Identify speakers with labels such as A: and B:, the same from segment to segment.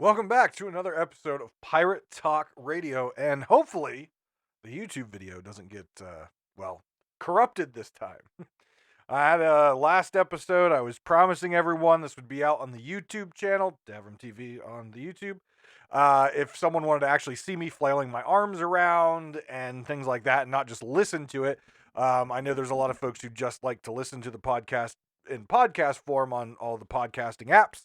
A: Welcome back to another episode of Pirate Talk Radio, and hopefully the YouTube video doesn't get, corrupted this time. I had a last episode, I was promising everyone this would be out on the YouTube channel, Davram TV on the YouTube. If someone wanted to actually see me flailing my arms around and things like that, and not just listen to it. I know there's a lot of folks who just like to listen to the podcast in podcast form on all the podcasting apps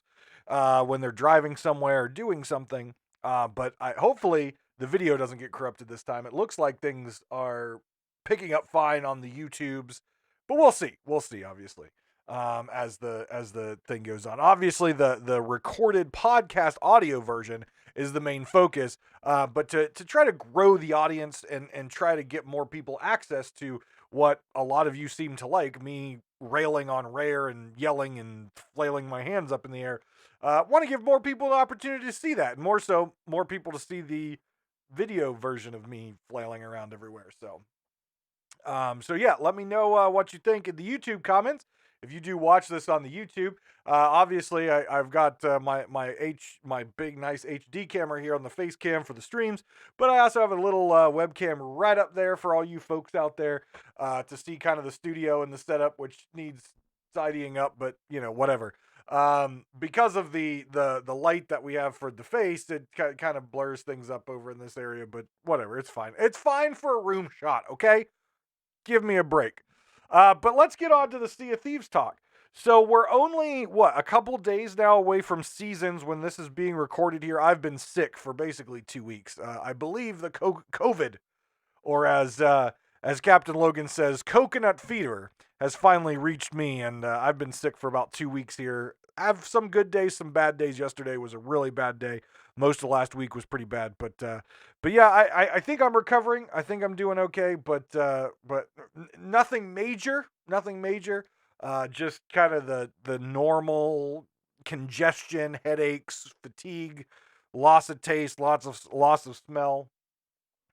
A: when they're driving somewhere or doing something. But hopefully the video doesn't get corrupted this time. It looks like things are picking up fine on the YouTubes, but we'll see. We'll see, obviously, as the thing goes on. Obviously, the recorded podcast audio version is the main focus. But to try to grow the audience and try to get more people access to what a lot of you seem to like, me railing on Rare and yelling and flailing my hands up in the air. Want to give more people an opportunity to see that, and more people to see the video version of me flailing around everywhere. So yeah, let me know what you think in the YouTube comments. If you do watch this on the YouTube, obviously I've got my big nice HD camera here on the face cam for the streams, but I also have a little webcam right up there for all you folks out there to see kind of the studio and the setup, which needs tidying up, but whatever. Because of the light that we have for the face, it kind of blurs things up over in this area, but whatever, it's fine. It's fine for a room shot, okay? Give me a break. But let's get on to the Sea of Thieves talk. So we're only, a couple days now away from seasons when this is being recorded here. I've been sick for basically 2 weeks. I believe the COVID, or as Captain Logan says, coconut fever, has finally reached me, and I've been sick for about 2 weeks here. I have some good days, some bad days. Yesterday was a really bad day. Most of last week was pretty bad, but yeah, I think I'm recovering. I think I'm doing okay, but nothing major, nothing major. Just kind of the normal congestion, headaches, fatigue, loss of taste, loss of smell.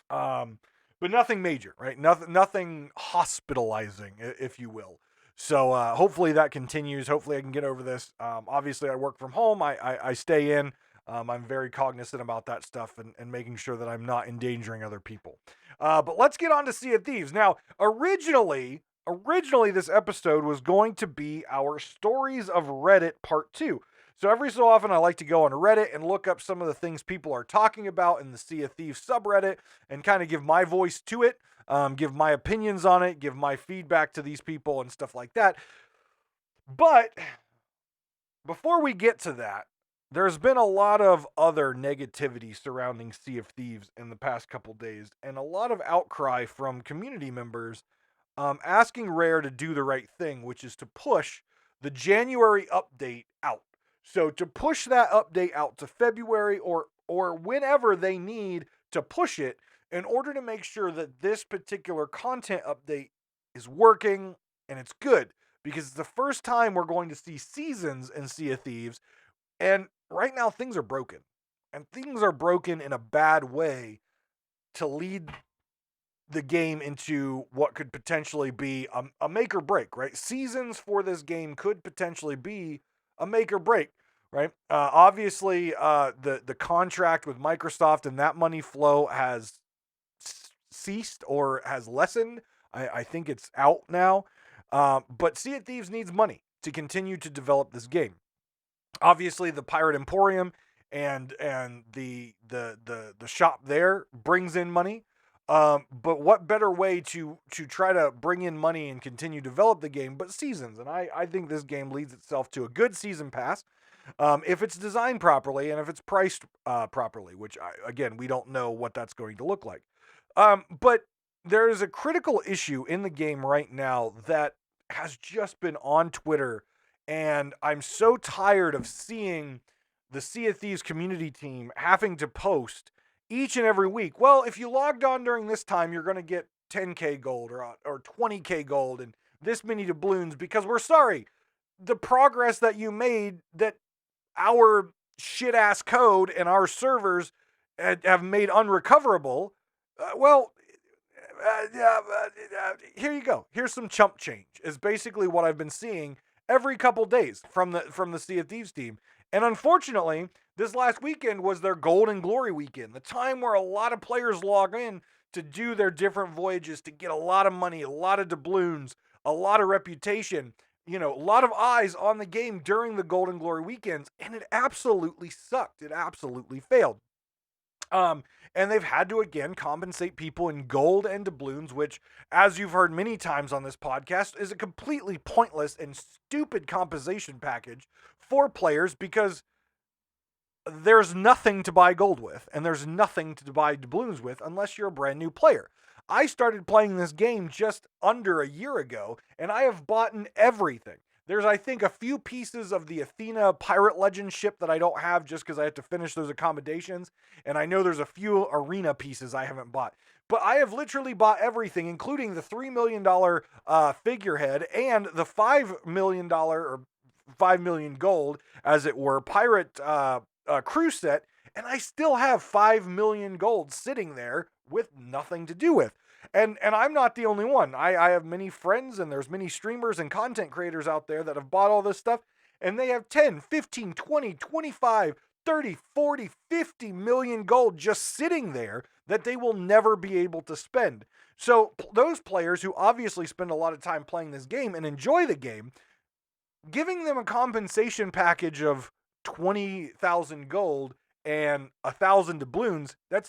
A: Um, but nothing major, right? Nothing hospitalizing, if you will. So hopefully that continues. Hopefully I can get over this. Obviously I work from home. I stay in. I'm very cognizant about that stuff and making sure that I'm not endangering other people. But let's get on to Sea of Thieves. Now, originally this episode was going to be our Stories of Reddit Part 2. So every so often I like to go on Reddit and look up some of the things people are talking about in the Sea of Thieves subreddit and kind of give my voice to it, give my opinions on it, give my feedback to these people and stuff like that. But before we get to that, there's been a lot of other negativity surrounding Sea of Thieves in the past couple days, and a lot of outcry from community members asking Rare to do the right thing, which is to push the January update out. So to push that update out to February or whenever they need to push it in order to make sure that this particular content update is working and it's good, because it's the first time we're going to see seasons in Sea of Thieves, and right now things are broken. And things are broken in a bad way to lead the game into what could potentially be a make or break, right? Seasons for this game could potentially be a make or break, right? Obviously, the contract with Microsoft and that money flow has ceased or has lessened. I think it's out now. But Sea of Thieves needs money to continue to develop this game. Obviously, the Pirate Emporium and the shop there brings in money. But what better way to try to bring in money and continue to develop the game but seasons? And I think this game leads itself to a good season pass if it's designed properly and if it's priced properly, which, again, we don't know what that's going to look like. But there is a critical issue in the game right now that has just been on Twitter, and I'm so tired of seeing the Sea of Thieves community team having to post each and every week. Well, if you logged on during this time, you're going to get 10K gold or 20K gold and this many doubloons, because we're sorry. The progress that you made, that our shit ass code and our servers have made unrecoverable, here you go. Here's some chump change, is basically what I've been seeing every couple days from the Sea of Thieves team. And unfortunately, this last weekend was their Golden Glory weekend, the time where a lot of players log in to do their different voyages to get a lot of money, a lot of doubloons, a lot of reputation, a lot of eyes on the game during the Golden Glory weekends, and it absolutely sucked. It absolutely failed. And they've had to again compensate people in gold and doubloons, which, as you've heard many times on this podcast, is a completely pointless and stupid compensation package for players because there's nothing to buy gold with and there's nothing to buy doubloons with unless you're a brand new player. I started playing this game just under a year ago and I have bought everything. There's, I think, a few pieces of the Athena Pirate Legend ship that I don't have just because I have to finish those accommodations. And I know there's a few arena pieces I haven't bought. But I have literally bought everything, including the $3 million figurehead and the $5 million or 5 million gold, as it were, pirate crew set. And I still have 5 million gold sitting there with nothing to do with. And I'm not the only one. I have many friends and there's many streamers and content creators out there that have bought all this stuff and they have 10, 15, 20, 25, 30, 40, 50 million gold just sitting there that they will never be able to spend. So those players who obviously spend a lot of time playing this game and enjoy the game, giving them a compensation package of 20,000 gold and 1,000 doubloons, that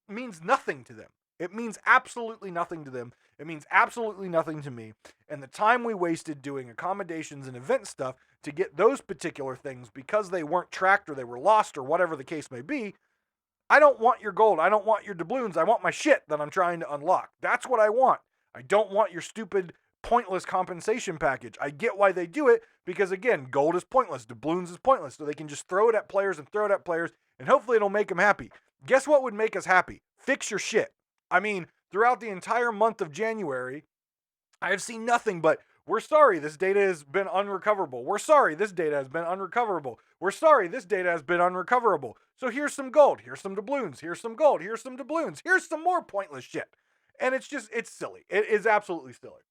A: means nothing to them. It means absolutely nothing to them. It means absolutely nothing to me. And the time we wasted doing accommodations and event stuff to get those particular things because they weren't tracked or they were lost or whatever the case may be, I don't want your gold. I don't want your doubloons. I want my shit that I'm trying to unlock. That's what I want. I don't want your stupid, pointless compensation package. I get why they do it because, again, gold is pointless. Doubloons is pointless. So they can just throw it at players and throw it at players, and hopefully it'll make them happy. Guess what would make us happy? Fix your shit. I mean, throughout the entire month of January, I have seen nothing but, we're sorry, this data has been unrecoverable. We're sorry, this data has been unrecoverable. We're sorry, this data has been unrecoverable. So here's some gold, here's some doubloons, here's some gold, here's some doubloons, here's some more pointless shit. And it's silly. It is absolutely silly.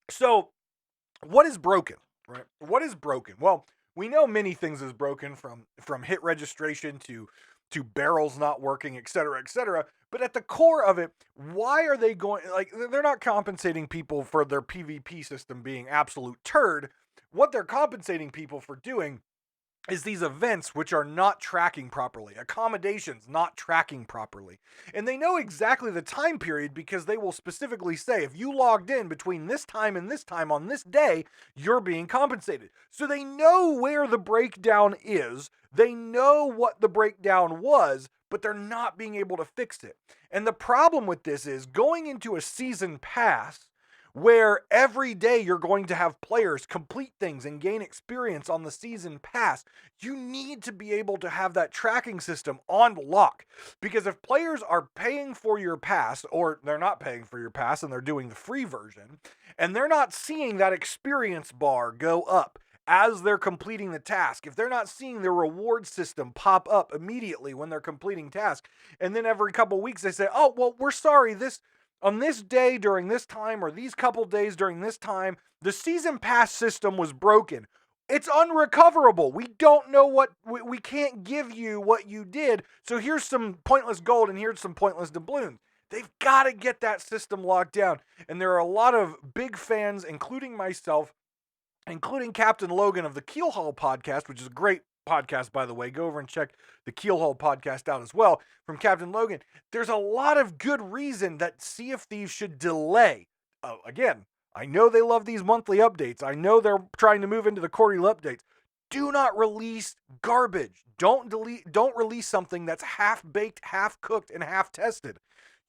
A: So, what is broken, right? What is broken? Well, we know many things is broken from hit registration to barrels not working, et cetera, et cetera. But at the core of it, why are they going, like, they're not compensating people for their PvP system being absolute turd. What they're compensating people for doing is these events which are not tracking properly, accommodations not tracking properly. And they know exactly the time period because they will specifically say, if you logged in between this time and this time on this day, you're being compensated. So they know where the breakdown is, they know what the breakdown was, but they're not being able to fix it. And the problem with this is going into a season pass where every day you're going to have players complete things and gain experience on the season pass. You need to be able to have that tracking system on lock. Because if players are paying for your pass, or they're not paying for your pass and they're doing the free version, and they're not seeing that experience bar go up as they're completing the task, if they're not seeing their reward system pop up immediately when they're completing tasks, and then every couple weeks they say, oh, well, we're sorry, on this day during this time, or these couple days during this time, the season pass system was broken. It's unrecoverable. We don't know we can't give you what you did. So here's some pointless gold and here's some pointless doubloons. They've got to get that system locked down. And there are a lot of big fans, including myself, including Captain Logan of the Keelhaul podcast, which is a great podcast, by the way. Go over and check the Keelhaul podcast out as well from Captain Logan. There's a lot of good reason that Sea of Thieves should delay. Again, I know they love these monthly updates. I know they're trying to move into the quarterly updates. Do not release garbage. Don't release something that's half baked, half cooked, and half tested.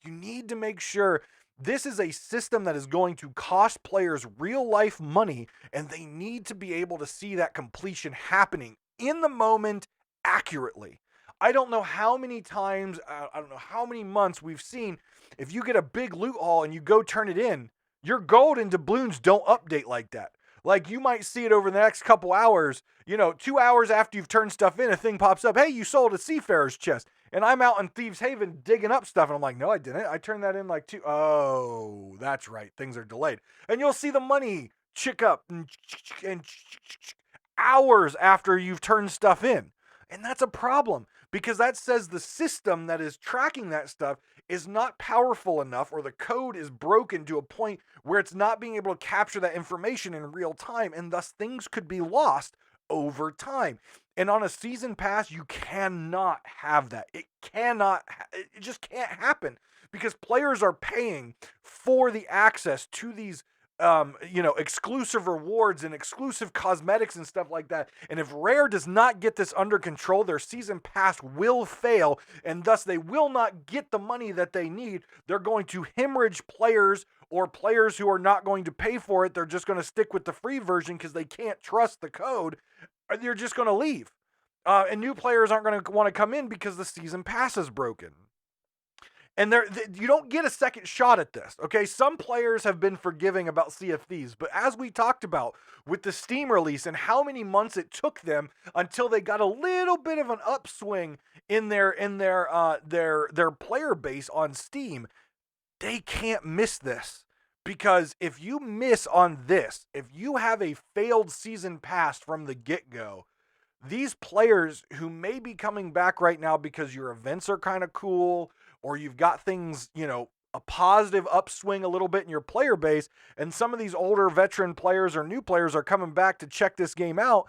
A: You need to make sure this is a system that is going to cost players real life money, and they need to be able to see that completion happening in the moment accurately. I don't know how many times, I don't know how many months we've seen, if you get a big loot haul and you go turn it in, your gold and doubloons don't update like that. Like, you might see it over the next couple hours, 2 hours after you've turned stuff in, a thing pops up, hey, you sold a Seafarer's chest. And I'm out in Thieves Haven digging up stuff, and I'm like, no, I didn't. I turned that in oh, that's right, things are delayed. And you'll see the money chick up and hours after you've turned stuff in. And that's a problem because that says the system that is tracking that stuff is not powerful enough, or the code is broken to a point where it's not being able to capture that information in real time, and thus things could be lost over time. And on a season pass, you cannot have that. It just can't happen because players are paying for the access to these exclusive rewards and exclusive cosmetics and stuff like that. And if Rare does not get this under control, their season pass will fail, and thus they will not get the money that they need. They're going to hemorrhage players, or players who are not going to pay for it. They're just going to stick with the free version because they can't trust the code. They're just going to leave. And new players aren't going to want to come in because the season pass is broken. And you don't get a second shot at this, okay? Some players have been forgiving about Sea of Thieves, but as we talked about with the Steam release and how many months it took them until they got a little bit of an upswing in their player base on Steam, they can't miss this. Because if you miss on this, if you have a failed season pass from the get-go, these players who may be coming back right now because your events are kind of cool, or you've got things, a positive upswing a little bit in your player base, and some of these older veteran players or new players are coming back to check this game out.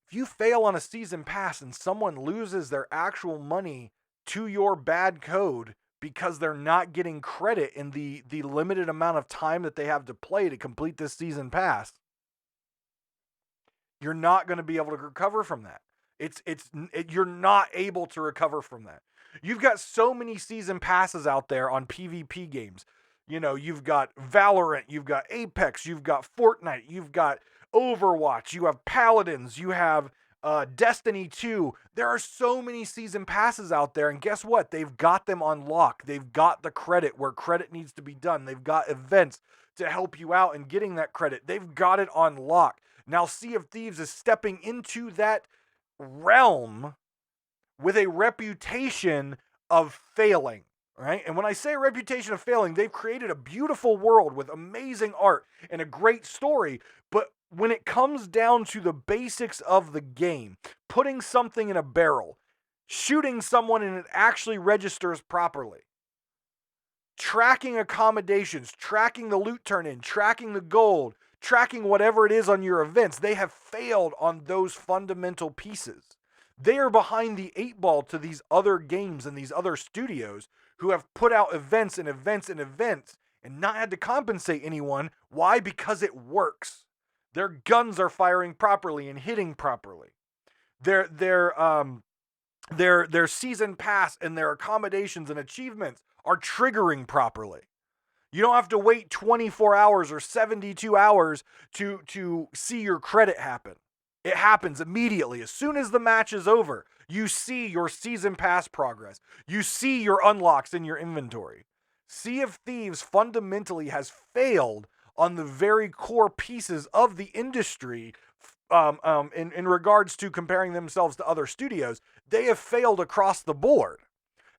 A: If you fail on a season pass and someone loses their actual money to your bad code because they're not getting credit in the limited amount of time that they have to play to complete this season pass, you're not going to be able to recover from that. You're not able to recover from that. You've got so many season passes out there on PvP games. You've got Valorant, you've got Apex, you've got Fortnite, you've got Overwatch, you have Paladins, you have Destiny 2. There are so many season passes out there, and guess what? They've got them on lock. They've got the credit where credit needs to be done. They've got events to help you out in getting that credit. They've got it on lock. Now, Sea of Thieves is stepping into that realm with a reputation of failing, right? And when I say a reputation of failing, they've created a beautiful world with amazing art and a great story. But when it comes down to the basics of the game, putting something in a barrel, shooting someone and it actually registers properly, tracking accommodations, tracking the loot turn in, tracking the gold, tracking whatever it is on your events, they have failed on those fundamental pieces. They are behind the 8 ball to these other games and these other studios who have put out events and events and events and not had to compensate anyone. Why? Because it works. Their guns are firing properly and hitting properly. Their season pass and their accommodations and achievements are triggering properly. You don't have to wait 24 hours or 72 hours to see your credit happen. It happens immediately. As soon as the match is over, you see your season pass progress. You see your unlocks in your inventory. Sea of Thieves fundamentally has failed on the very core pieces of the industry in regards to comparing themselves to other studios. They have failed across the board.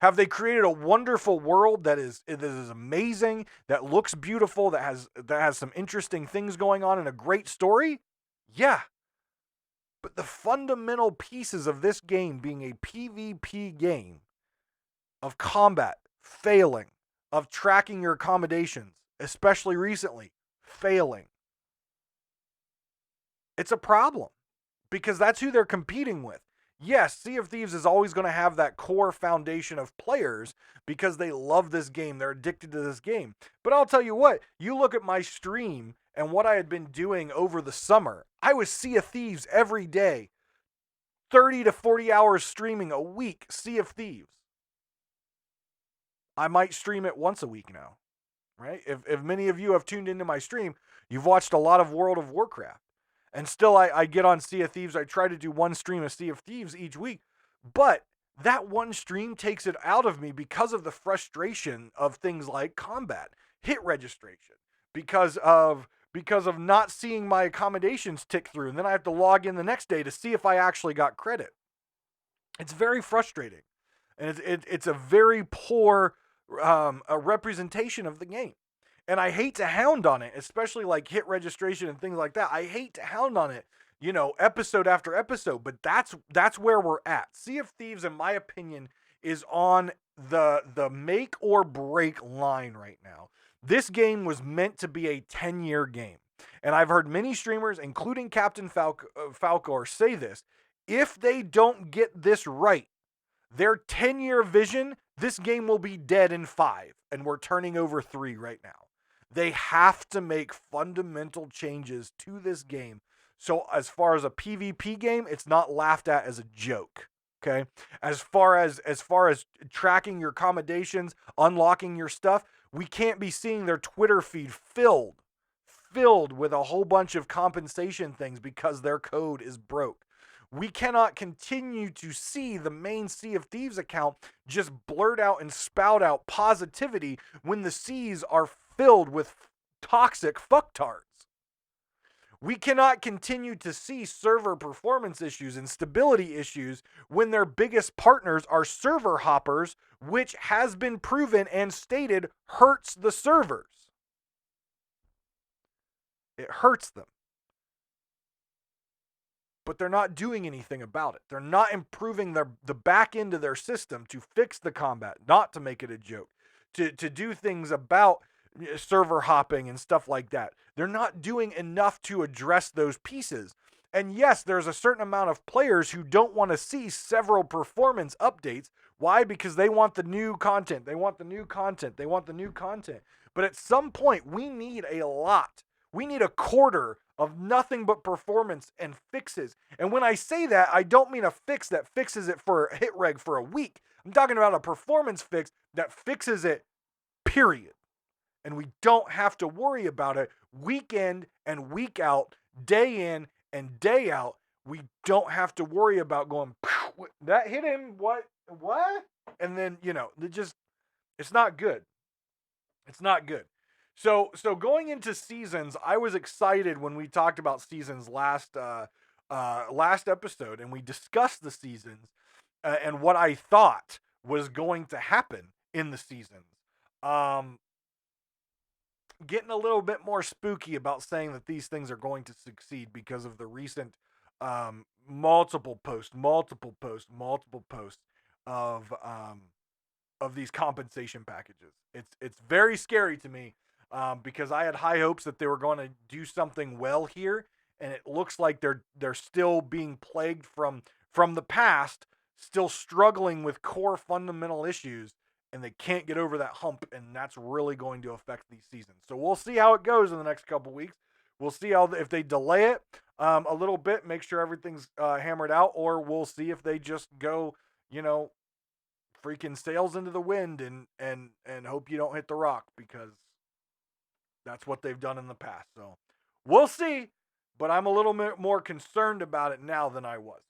A: Have they created a wonderful world that is amazing, that looks beautiful, that has some interesting things going on and a great story? Yeah. But the fundamental pieces of this game being a PvP game, of combat, failing, of tracking your accommodations, especially recently, failing. It's a problem because that's who they're competing with. Yes, Sea of Thieves is always going to have that core foundation of players because they love this game. They're addicted to this game. But I'll tell you what, you look at my stream and what I had been doing over the summer. I was Sea of Thieves every day. 30 to 40 hours streaming a week, Sea of Thieves. I might stream it once a week now, right? If many of you have tuned into my stream, you've watched a lot of World of Warcraft. And still, I get on Sea of Thieves. I try to do one stream of Sea of Thieves each week. But that one stream takes it out of me because of the frustration of things like combat, hit registration, because of not seeing my accommodations tick through. And then I have to log in the next day to see if I actually got credit. It's very frustrating. And it's a very poor a representation of the game. And I hate to hound on it, especially like hit registration and things like that. I hate to hound on it, episode after episode, but that's where we're at. Sea of Thieves, in my opinion, is on the make or break line right now. This game was meant to be a 10-year game. And I've heard many streamers, including Captain Falcor, say this. If they don't get this right, their 10-year vision, this game will be dead in 5, and we're turning over 3 right now. They have to make fundamental changes to this game. So as far as a PvP game, it's not laughed at as a joke. Okay? As far as tracking your accommodations, unlocking your stuff, we can't be seeing their Twitter feed filled with a whole bunch of compensation things because their code is broke. We cannot continue to see the main Sea of Thieves account just blurt out and spout out positivity when the seas are filled with toxic fucktards. We cannot continue to see server performance issues and stability issues when their biggest partners are server hoppers, which has been proven and stated hurts the servers. It hurts them. But they're not doing anything about it. They're not improving the back end of their system to fix the combat, not to make it a joke, to do things about server hopping and stuff like that. They're not doing enough to address those pieces. And yes, there's a certain amount of players who don't want to see several performance updates. Why? Because they want the new content. They want the new content. They want the new content. But at some point, we need a lot. We need a quarter of nothing but performance and fixes. And when I say that, I don't mean a fix that fixes it for a hit reg for a week. I'm talking about a performance fix that fixes it, period. And we don't have to worry about it week in and week out, day in and day out. We don't have to worry about going, that hit him, what? And then, it's not good. It's not good. So going into seasons, I was excited when we talked about seasons last episode, and we discussed the seasons and what I thought was going to happen in the seasons. Getting a little bit more spooky about saying that these things are going to succeed because of the recent multiple posts of these compensation packages. It's very scary to me because I had high hopes that they were going to do something well here, and it looks like they're still being plagued from the past, still struggling with core fundamental issues, and they can't get over that hump, and that's really going to affect these seasons. So we'll see how it goes in the next couple weeks. We'll see if they delay it a little bit, make sure everything's hammered out, or we'll see if they just go, freaking sails into the wind and hope you don't hit the rock, because that's what they've done in the past. So we'll see, but I'm a little bit more concerned about it now than I was.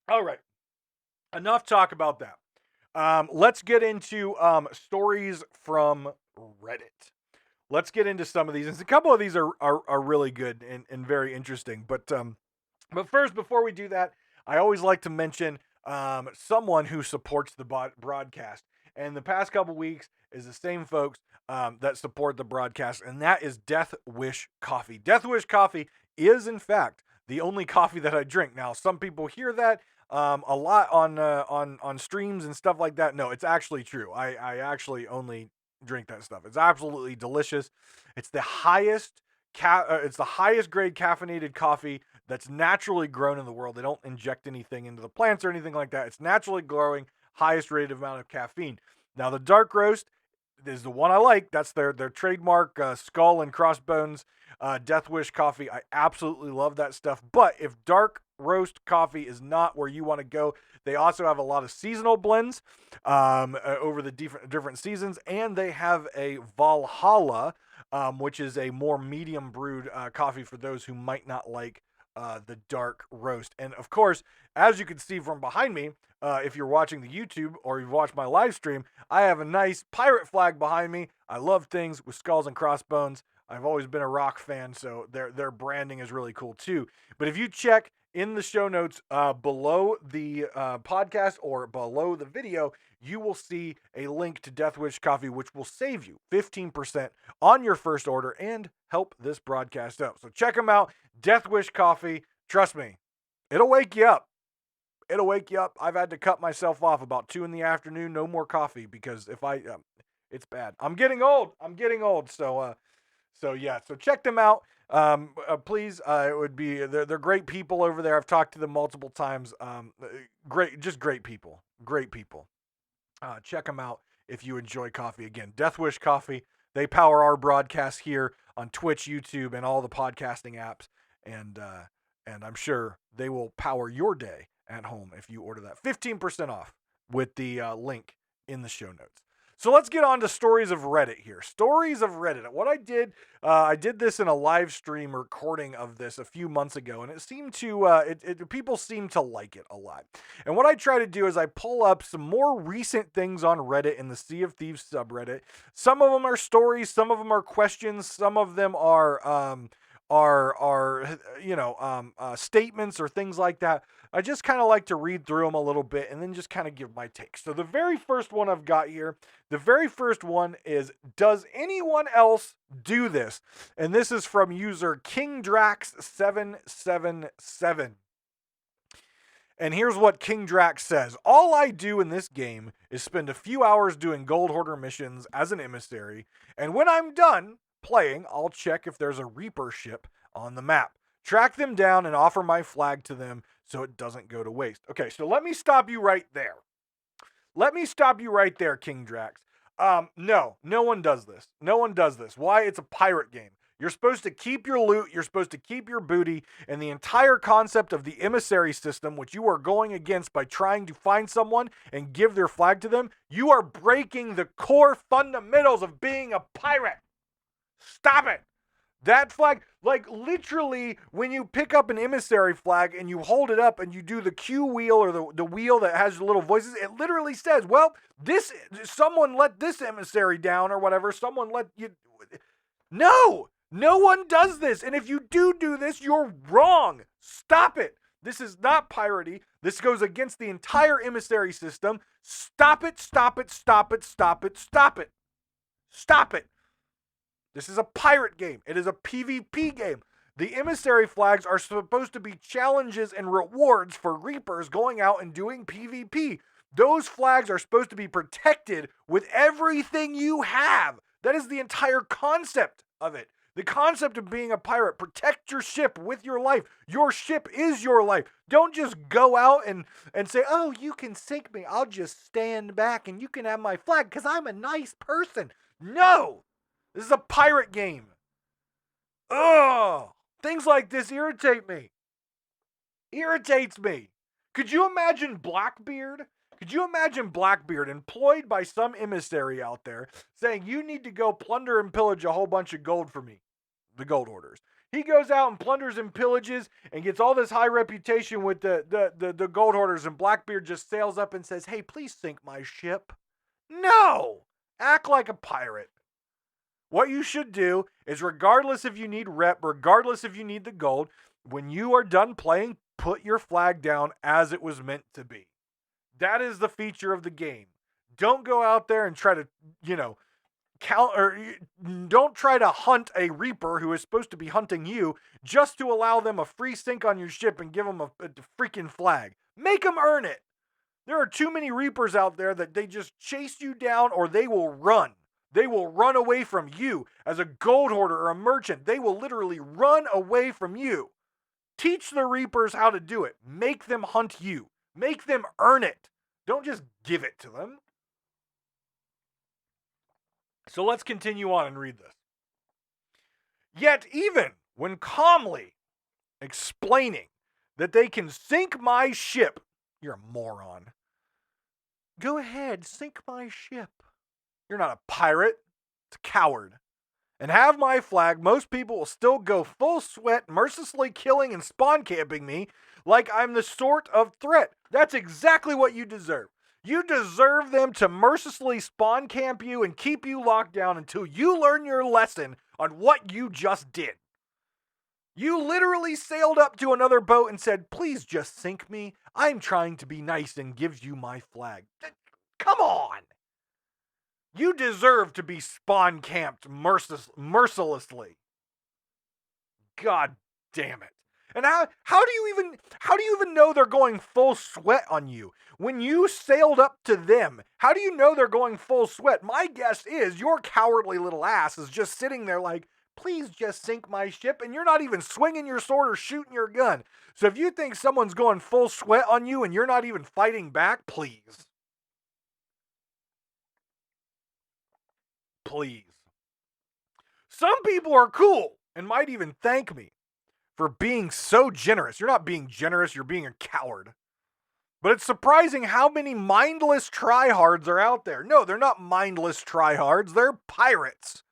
A: All right. Enough talk about that. Let's get into stories from Reddit. Let's get into some of these. And a couple of these are really good and very interesting. But first, before we do that, I always like to mention someone who supports the broadcast. And the past couple weeks is the same folks that support the broadcast, and that is Death Wish Coffee. Death Wish Coffee is, in fact, the only coffee that I drink. Now, some people hear that a lot on streams and stuff like that. No, it's actually true. I actually only drink that stuff. It's absolutely delicious. It's the highest grade caffeinated coffee that's naturally grown in the world. They don't inject anything into the plants or anything like that. It's naturally growing, highest rated amount of caffeine. Now, the dark roast is the one I like. That's their trademark skull and crossbones Death Wish coffee. I absolutely love that stuff. But if dark roast coffee is not where you want to go, they also have a lot of seasonal blends over the different seasons, and they have a Valhalla, which is a more medium brewed coffee for those who might not like the dark roast. And of course, as you can see from behind me, if you're watching the YouTube or you've watched my live stream, I have a nice pirate flag behind me. I love things with skulls and crossbones. I've always been a rock fan, so their branding is really cool too. But if you check in the show notes below the podcast or below the video, you will see a link to Death Wish Coffee, which will save you 15% on your first order and help this broadcast up. So check them out. Death Wish Coffee. Trust me, it'll wake you up. It'll wake you up. I've had to cut myself off about 2 p.m. No more coffee because if I, it's bad. I'm getting old. So yeah. So check them out. Please. It would be. They're great people over there. I've talked to them multiple times. Just great people. Great people. Check them out if you enjoy coffee. Again, Death Wish Coffee. They power our broadcast here on Twitch, YouTube, and all the podcasting apps. And I'm sure they will power your day at home if you order that. 15% off with the link in the show notes. So let's get on to stories of Reddit here. Stories of Reddit. What I did this in a live stream recording of this a few months ago, and it seemed to, people seem to like it a lot. And what I try to do is I pull up some more recent things on Reddit in the Sea of Thieves subreddit. Some of them are stories, some of them are questions, some of them are statements or things like that. I just kind of like to read through them a little bit and then just kind of give my take. So the very first one I've got here, the very first one is, does anyone else do this? And this is from user KingDrax777. And here's what King Drax says. All I do in this game is spend a few hours doing gold hoarder missions as an emissary, and when I'm done playing, I'll check if there's a Reaper ship on the map, track them down, and offer my flag to them so it doesn't go to waste. Okay, so let me stop you right there. King Drax. No one does this. No one does this. Why? It's a pirate game. You're supposed to keep your loot, you're supposed to keep your booty, and the entire concept of the emissary system, which you are going against by trying to find someone and give their flag to them, you are breaking the core fundamentals of being a pirate. Stop it. That flag, like literally, when you pick up an emissary flag and you hold it up and you do the Q wheel or the wheel that has the little voices, it literally says, well, someone let this emissary down or whatever. Someone let you. No one does this. And if you do this, you're wrong. Stop it. This is not piratey. This goes against the entire emissary system. Stop it. This is a pirate game. It is a PvP game. The emissary flags are supposed to be challenges and rewards for Reapers going out and doing PvP. Those flags are supposed to be protected with everything you have. That is the entire concept of it. The concept of being a pirate. Protect your ship with your life. Your ship is your life. Don't just go out and say, oh, you can sink me. I'll just stand back and you can have my flag because I'm a nice person. No! This is a pirate game. Ugh! Things like this irritate me. Irritates me. Could you imagine Blackbeard? Could you imagine Blackbeard employed by some emissary out there saying, you need to go plunder and pillage a whole bunch of gold for me, the gold hoarders. He goes out and plunders and pillages and gets all this high reputation with the gold hoarders, and Blackbeard just sails up and says, hey, please sink my ship. No! Act like a pirate. What you should do is, regardless if you need rep, regardless if you need the gold, when you are done playing, put your flag down as it was meant to be. That is the feature of the game. Don't go out there and try to, don't try to hunt a Reaper who is supposed to be hunting you just to allow them a free sink on your ship and give them a freaking flag. Make them earn it. There are too many Reapers out there that they just chase you down or they will run. They will run away from you as a gold hoarder or a merchant. They will literally run away from you. Teach the Reapers how to do it. Make them hunt you. Make them earn it. Don't just give it to them. So let's continue on and read this. Yet even when calmly explaining that they can sink my ship, you're a moron. Go ahead, sink my ship. You're not a pirate. It's a coward. And have my flag, most people will still go full sweat, mercilessly killing and spawn camping me like I'm the sort of threat. That's exactly what you deserve. You deserve them to mercilessly spawn camp you and keep you locked down until you learn your lesson on what you just did. You literally sailed up to another boat and said, please just sink me. I'm trying to be nice and gives you my flag. Come on. You deserve to be spawn camped mercilessly. God damn it. And how do you even know they're going full sweat on you? When you sailed up to them, how do you know they're going full sweat? My guess is your cowardly little ass is just sitting there like, please just sink my ship, and you're not even swinging your sword or shooting your gun. So if you think someone's going full sweat on you and you're not even fighting back, please. Please. Some people are cool and might even thank me for being so generous. You're not being generous, you're being a coward. But it's surprising how many mindless tryhards are out there. No, they're not mindless tryhards, they're pirates.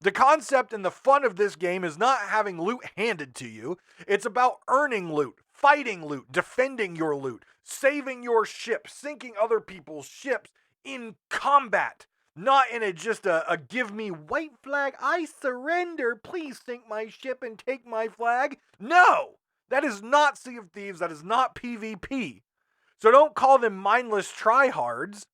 A: The concept and the fun of this game is not having loot handed to you. It's about earning loot, fighting loot, defending your loot, saving your ship, sinking other people's ships in combat. Not in just a give me white flag, I surrender, please sink my ship and take my flag. No! That is not Sea of Thieves, that is not PvP. So don't call them mindless tryhards.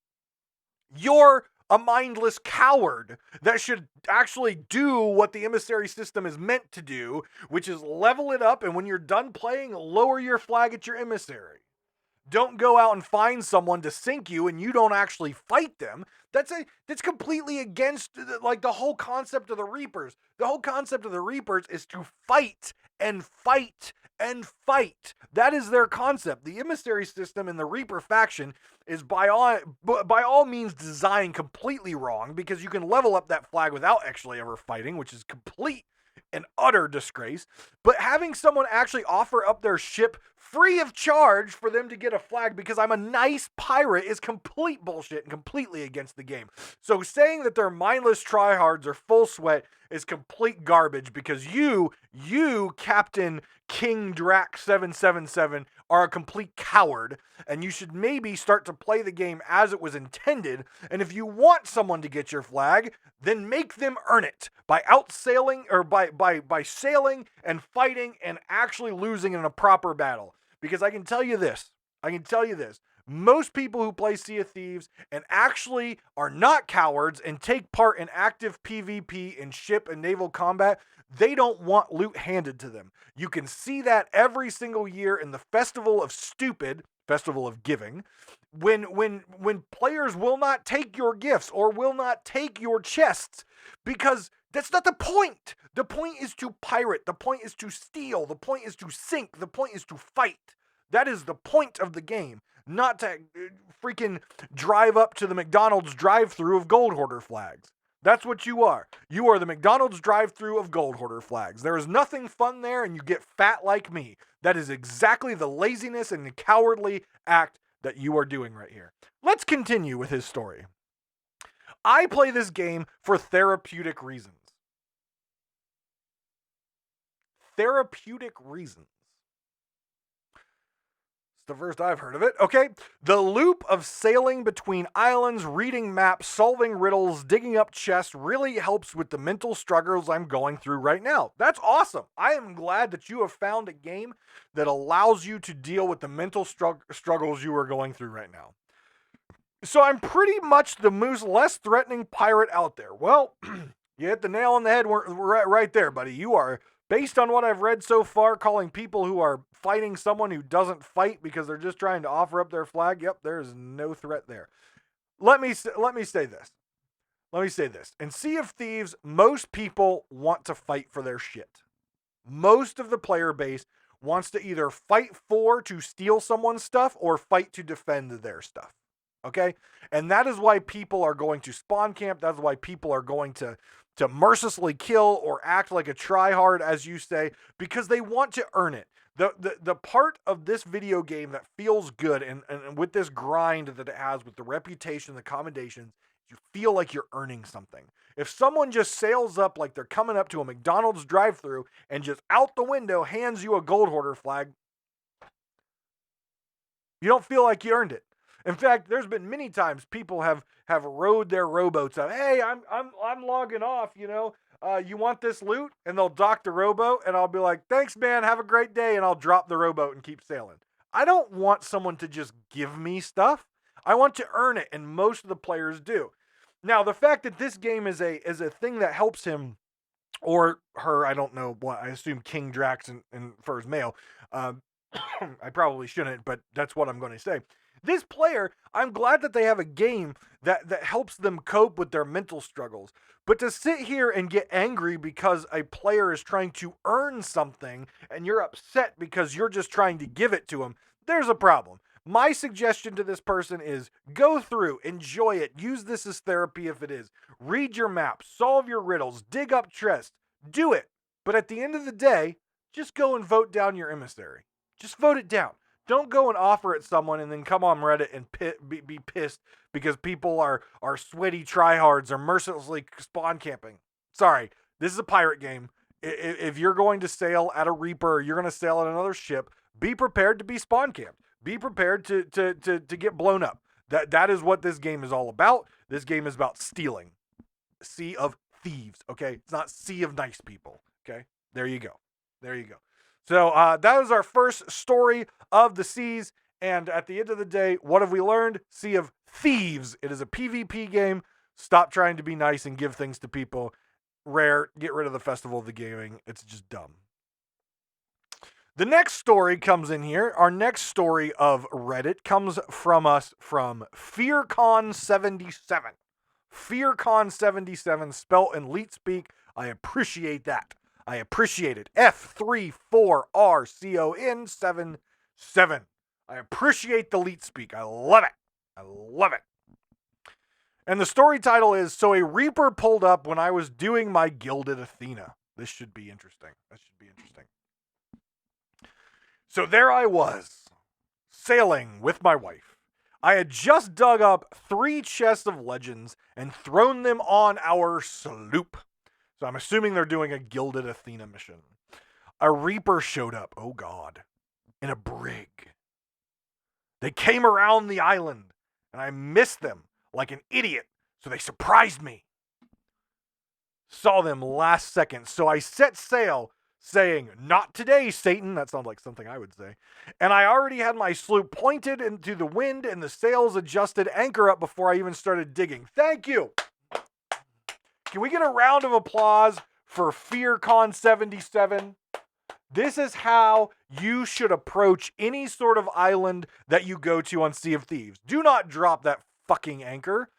A: You're a mindless coward that should actually do what the emissary system is meant to do, which is level it up, and when you're done playing, lower your flag at your emissary. Don't go out and find someone to sink you and you don't actually fight them. That's completely against like the whole concept of the Reapers. The whole concept of the Reapers is to fight and fight and fight. That is their concept. The emissary system in the Reaper faction is by all means designed completely wrong, because you can level up that flag without actually ever fighting, which is complete and utter disgrace. But having someone actually offer up their ship free of charge for them to get a flag because I'm a nice pirate is complete bullshit and completely against the game. So saying that they're mindless tryhards or full sweat is complete garbage, because you, Captain King Drac 777, are a complete coward, and you should maybe start to play the game as it was intended. And if you want someone to get your flag, then make them earn it by outsailing or by sailing and fighting and actually losing in a proper battle. Because I can tell you this, most people who play Sea of Thieves and actually are not cowards and take part in active PvP in ship and naval combat, they don't want loot handed to them. You can see that every single year in the Festival of Stupid, Festival of Giving, when players will not take your gifts or will not take your chests, because that's not the point. The point is to pirate. The point is to steal. The point is to sink. The point is to fight. That is the point of the game, not to freaking drive up to the McDonald's drive-thru of gold hoarder flags. That's what you are. You are the McDonald's drive-thru of gold hoarder flags. There is nothing fun there, and you get fat like me. That is exactly the laziness and the cowardly act that you are doing right here. Let's continue with his story. I play this game for therapeutic reasons. Therapeutic reasons. It's the first I've heard of it. Okay. The loop of sailing between islands, reading maps, solving riddles, digging up chests really helps with the mental struggles I'm going through right now. That's awesome. I am glad that you have found a game that allows you to deal with the mental struggles you are going through right now. So I'm pretty much the less threatening pirate out there. Well, you hit the nail on the head right there, buddy. You are, based on what I've read so far, calling people who are fighting someone who doesn't fight because they're just trying to offer up their flag. Yep, there is no threat there. Let me say this. In Sea of Thieves, most people want to fight for their shit. Most of the player base wants to either fight to steal someone's stuff or fight to defend their stuff. Okay? And that is why people are going to spawn camp. That's why people are going to mercilessly kill or act like a tryhard, as you say, because they want to earn it. The part of this video game that feels good and with this grind that it has, with the reputation, the commendations, you feel like you're earning something. If someone just sails up like they're coming up to a McDonald's drive-thru and just out the window hands you a gold hoarder flag, you don't feel like you earned it. In fact, there's been many times people have rowed their rowboats up. Hey, I'm logging off, you want this loot? And they'll dock the rowboat, and I'll be like, thanks, man, have a great day, and I'll drop the rowboat and keep sailing. I don't want someone to just give me stuff. I want to earn it, and most of the players do. Now, the fact that this game is a thing that helps him or her, I don't know what, I assume King Drax and for his male. I probably shouldn't, but that's what I'm going to say. This player, I'm glad that they have a game that helps them cope with their mental struggles. But to sit here and get angry because a player is trying to earn something and you're upset because you're just trying to give it to him, there's a problem. My suggestion to this person is go through, enjoy it, use this as therapy if it is. Read your maps, solve your riddles, dig up chests, do it. But at the end of the day, just go and vote down your emissary. Just vote it down. Don't go and offer it someone and then come on Reddit and be pissed because people are sweaty tryhards or mercilessly spawn camping. Sorry, this is a pirate game. If you're going to sail at a Reaper or you're going to sail at another ship, be prepared to be spawn camped. Be prepared to get blown up. That is what this game is all about. This game is about stealing. Sea of Thieves, okay? It's not Sea of Nice People, okay? There you go. There you go. So that was our first story of the seas. And at the end of the day, what have we learned? Sea of Thieves. It is a PvP game. Stop trying to be nice and give things to people. Rare. Get rid of the Festival of the Gaming. It's just dumb. The next story comes in here. Our next story of Reddit comes from us from FearCon77. FearCon77, spelt in Leet speak. I appreciate that. I appreciate it. F34RCON77. I appreciate the Leet speak. I love it. I love it. And the story title is, So a Reaper Pulled Up When I Was Doing My Gilded Athena. This should be interesting. So there I was, sailing with my wife. I had just dug up 3 chests of legends and thrown them on our sloop. So I'm assuming they're doing a Gilded Athena mission. A Reaper showed up, oh God, in a brig. They came around the island, and I missed them like an idiot, so they surprised me. Saw them last second, so I set sail, saying, not today, Satan. That sounds like something I would say. And I already had my sloop pointed into the wind and the sails adjusted, anchor up before I even started digging. Thank you. Can we get a round of applause for FearCon77? This is how you should approach any sort of island that you go to on Sea of Thieves. Do not drop that fucking anchor.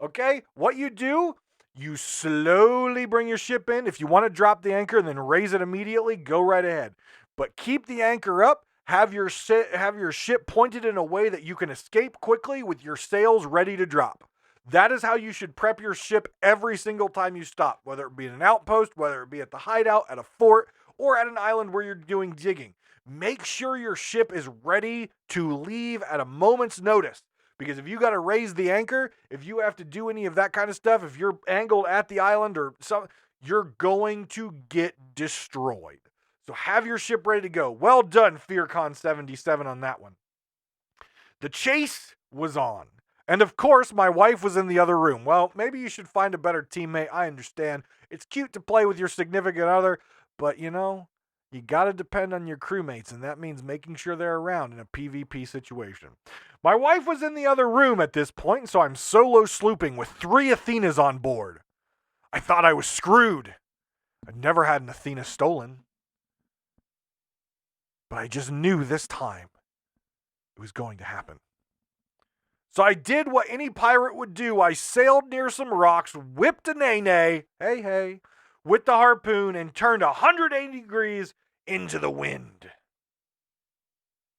A: Okay? What you do, you slowly bring your ship in. If you want to drop the anchor and then raise it immediately, go right ahead. But keep the anchor up. Have your ship pointed in a way that you can escape quickly with your sails ready to drop. That is how you should prep your ship every single time you stop, whether it be in an outpost, whether it be at the hideout, at a fort, or at an island where you're doing digging. Make sure your ship is ready to leave at a moment's notice. Because if you got to raise the anchor, if you have to do any of that kind of stuff, if you're angled at the island or something, you're going to get destroyed. So have your ship ready to go. Well done, FearCon77 on that one. The chase was on. And of course, my wife was in the other room. Well, maybe you should find a better teammate. I understand. It's cute to play with your significant other, but you know, you got to depend on your crewmates, and that means making sure they're around in a PvP situation. My wife was in the other room at this point, so I'm solo slooping with 3 Athenas on board. I thought I was screwed. I'd never had an Athena stolen. But I just knew this time it was going to happen. So I did what any pirate would do. I sailed near some rocks, whipped a nay-nay, hey, with the harpoon, and turned 180 degrees into the wind.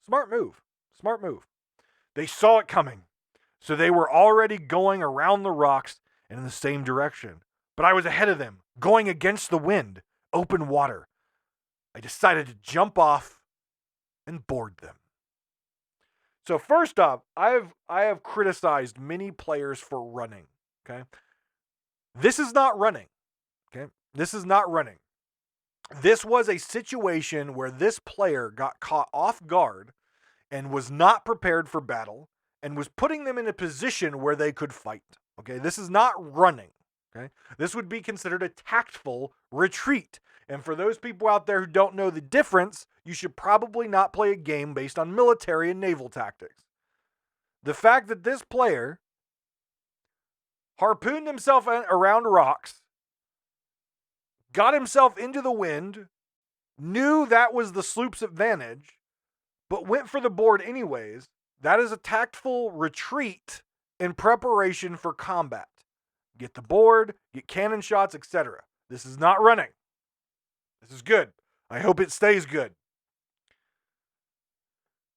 A: Smart move. They saw it coming, so they were already going around the rocks and in the same direction. But I was ahead of them, going against the wind, open water. I decided to jump off and board them. So first off, I have criticized many players for running, okay? This is not running, okay? This is not running. This was a situation where this player got caught off guard and was not prepared for battle and was putting them in a position where they could fight, okay? This is not running, Okay? This would be considered a tactful retreat. And for those people out there who don't know the difference, you should probably not play a game based on military and naval tactics. The fact that this player harpooned himself around rocks, got himself into the wind, knew that was the sloop's advantage, but went for the board anyways, that is a tactful retreat in preparation for combat. Get the board, get cannon shots, etc. This is not running. This is good. I hope it stays good.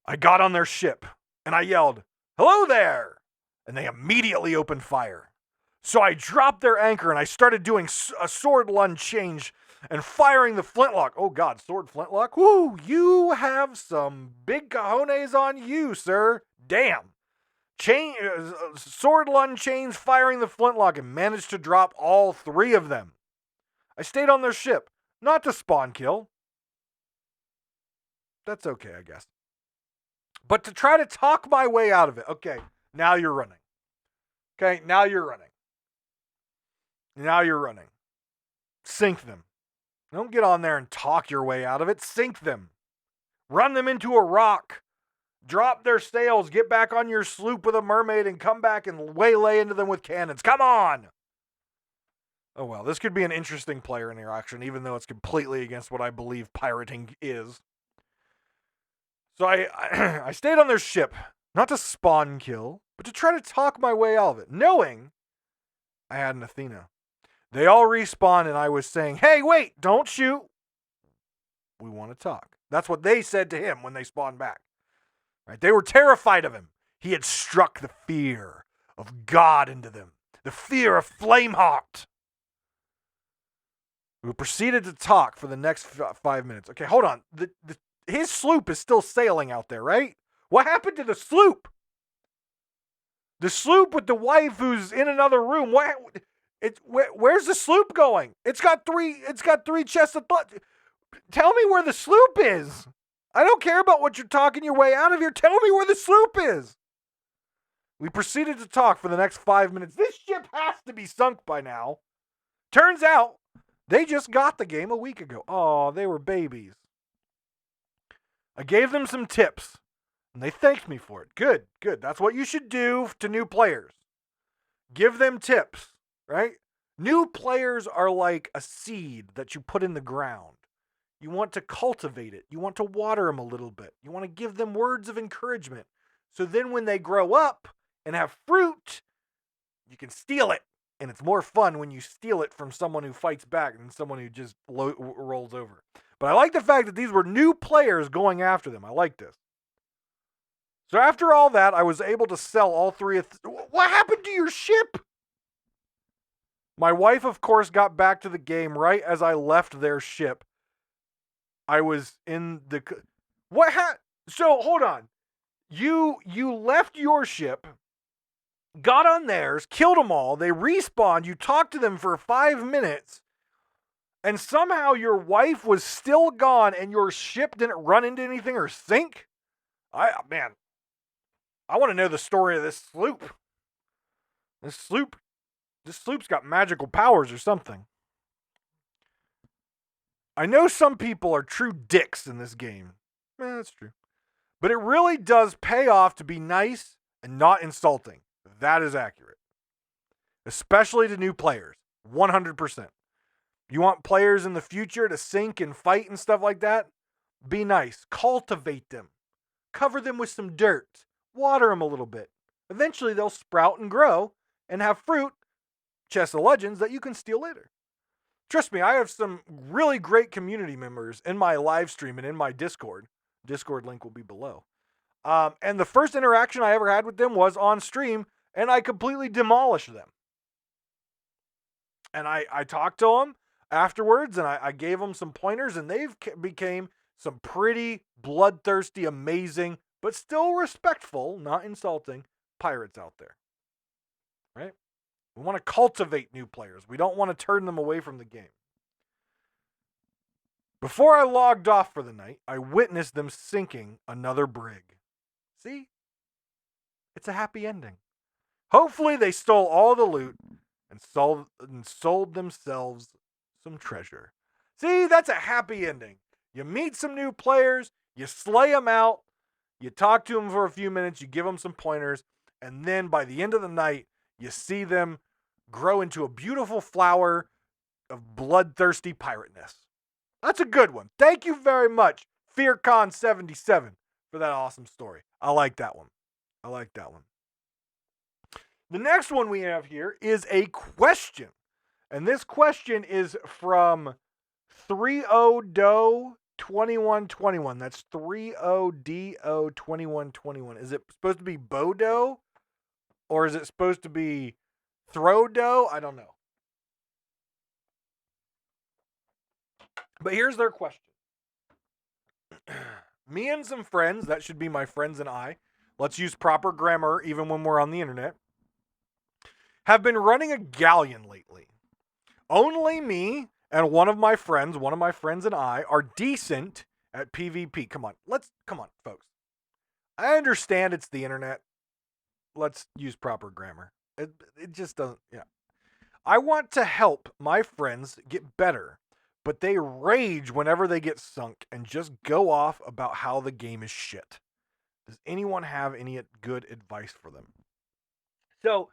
A: I got on their ship and I yelled, "Hello there!" And they immediately opened fire. So I dropped their anchor and I started doing a sword lunge change and firing the flintlock. Oh God, sword flintlock? Woo, you have some big cojones on you, sir. Damn. Sword lunge chains firing the flintlock and managed to drop all 3 of them. I stayed on their ship, not to spawn kill. That's okay, I guess. But to try to talk my way out of it. Okay, now you're running. Okay, now you're running. Now you're running. Sink them. Don't get on there and talk your way out of it. Sink them. Run them into a rock. Drop their sails. Get back on your sloop with a mermaid and come back and waylay into them with cannons. Come on! Oh well, this could be an interesting player interaction, even though it's completely against what I believe pirating is. So I stayed on their ship, not to spawn kill, but to try to talk my way out of it, knowing I had an Athena. They all respawned and I was saying, "Hey, wait, don't shoot. We want to talk." That's what they said to him when they spawned back. Right? They were terrified of him. He had struck the fear of God into them, the fear of Flameheart. We proceeded to talk for the next 5 minutes. Okay, hold on. His sloop is still sailing out there, right? What happened to the sloop? The sloop with the wife who's in another room. Where's the sloop going? It's got three chests of blood. Tell me where the sloop is. I don't care about what you're talking your way out of here. Tell me where the sloop is. We proceeded to talk for the next 5 minutes. This ship has to be sunk by now. Turns out, they just got the game a week ago. Oh, they were babies. I gave them some tips, and they thanked me for it. Good, good. That's what you should do to new players. Give them tips, right? New players are like a seed that you put in the ground. You want to cultivate it. You want to water them a little bit. You want to give them words of encouragement. So then when they grow up and have fruit, you can steal it. And it's more fun when you steal it from someone who fights back than someone who just rolls over. But I like the fact that these were new players going after them. I like this. So after all that, I was able to sell all 3 of... What happened to your ship? My wife, of course, got back to the game right as I left their ship. I was in the... So, hold on. You left your ship, got on theirs, killed them all, they respawned, you talked to them for 5 minutes, and somehow your wife was still gone and your ship didn't run into anything or sink? I want to know the story of this sloop. This sloop's got magical powers or something. I know some people are true dicks in this game. That's true. But it really does pay off to be nice and not insulting. That is accurate. Especially to new players. 100%. You want players in the future to sink and fight and stuff like that? Be nice. Cultivate them. Cover them with some dirt. Water them a little bit. Eventually they'll sprout and grow and have fruit, chests of legends, that you can steal later. Trust me, I have some really great community members in my live stream and in my Discord. Discord link will be below. And the first interaction I ever had with them was on stream, and I completely demolished them. And I talked to them afterwards, and I gave them some pointers, and they've became some pretty bloodthirsty, amazing, but still respectful, not insulting, pirates out there. Right? We want to cultivate new players. We don't want to turn them away from the game. Before I logged off for the night, I witnessed them sinking another brig. See? It's a happy ending. Hopefully they stole all the loot sold themselves some treasure. See, that's a happy ending. You meet some new players, you slay them out, you talk to them for a few minutes, you give them some pointers, and then by the end of the night, you see them grow into a beautiful flower of bloodthirsty pirateness. That's a good one. Thank you very much, FearCon77, for that awesome story. I like that one. The next one we have here is a question. And this question is from 30do2121. That's 30do2121. Is it supposed to be Bodo? Or is it supposed to be Throwdo? I don't know. But here's their question. Me and some friends, that should be my friends and I, let's use proper grammar even when we're on the internet, have been running a galleon lately. Only me and one of my friends and I are decent at PvP. Come on, folks. I understand it's the internet. Let's use proper grammar. It just doesn't, yeah. I want to help my friends get better, but they rage whenever they get sunk and just go off about how the game is shit. Does anyone have any good advice for them? So,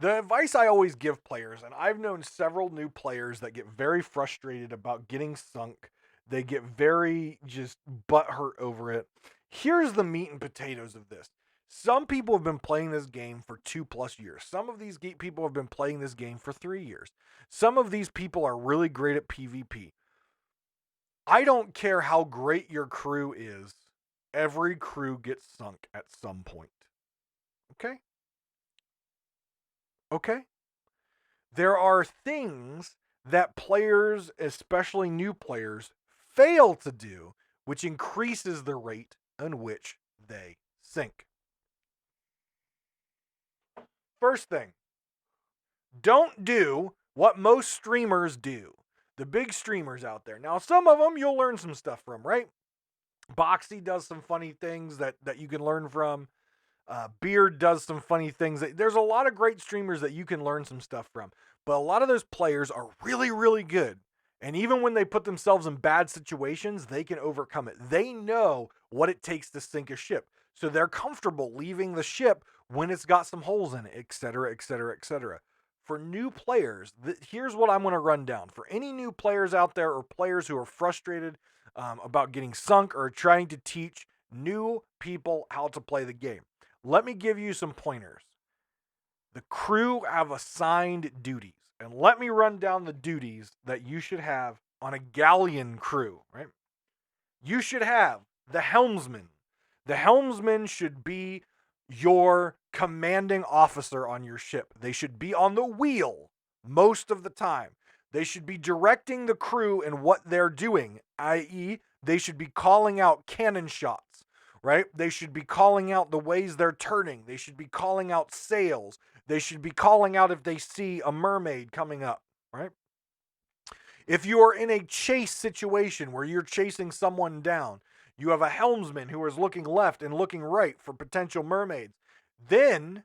A: the advice I always give players, and I've known several new players that get very frustrated about getting sunk. They get very just butthurt over it. Here's the meat and potatoes of this. Some people have been playing this game for 2+ years. Some of these people have been playing this game for 3 years. Some of these people are really great at PvP. I don't care how great your crew is. Every crew gets sunk at some point. Okay? Okay? There are things that players, especially new players, fail to do, which increases the rate in which they sink. First thing, don't do what most streamers do. The big streamers out there. Now, some of them you'll learn some stuff from, right? Boxy does some funny things that you can learn from. Beard does some funny things. There's a lot of great streamers that you can learn some stuff from. But a lot of those players are really, really good. And even when they put themselves in bad situations, they can overcome it. They know what it takes to sink a ship. So they're comfortable leaving the ship when it's got some holes in it, etc., etc., etc. For new players, here's what I'm going to run down. For any new players out there or players who are frustrated about getting sunk or trying to teach new people how to play the game, let me give you some pointers. The crew have assigned duties. And let me run down the duties that you should have on a galleon crew, right? You should have the helmsman. The helmsman should be your commanding officer on your ship. They should be on the wheel most of the time. They should be directing the crew in what they're doing, i.e., they should be calling out cannon shots, right? They should be calling out the ways they're turning. They should be calling out sails. They should be calling out if they see a mermaid coming up, right? If you are in a chase situation where you're chasing someone down, you have a helmsman who is looking left and looking right for potential mermaids. Then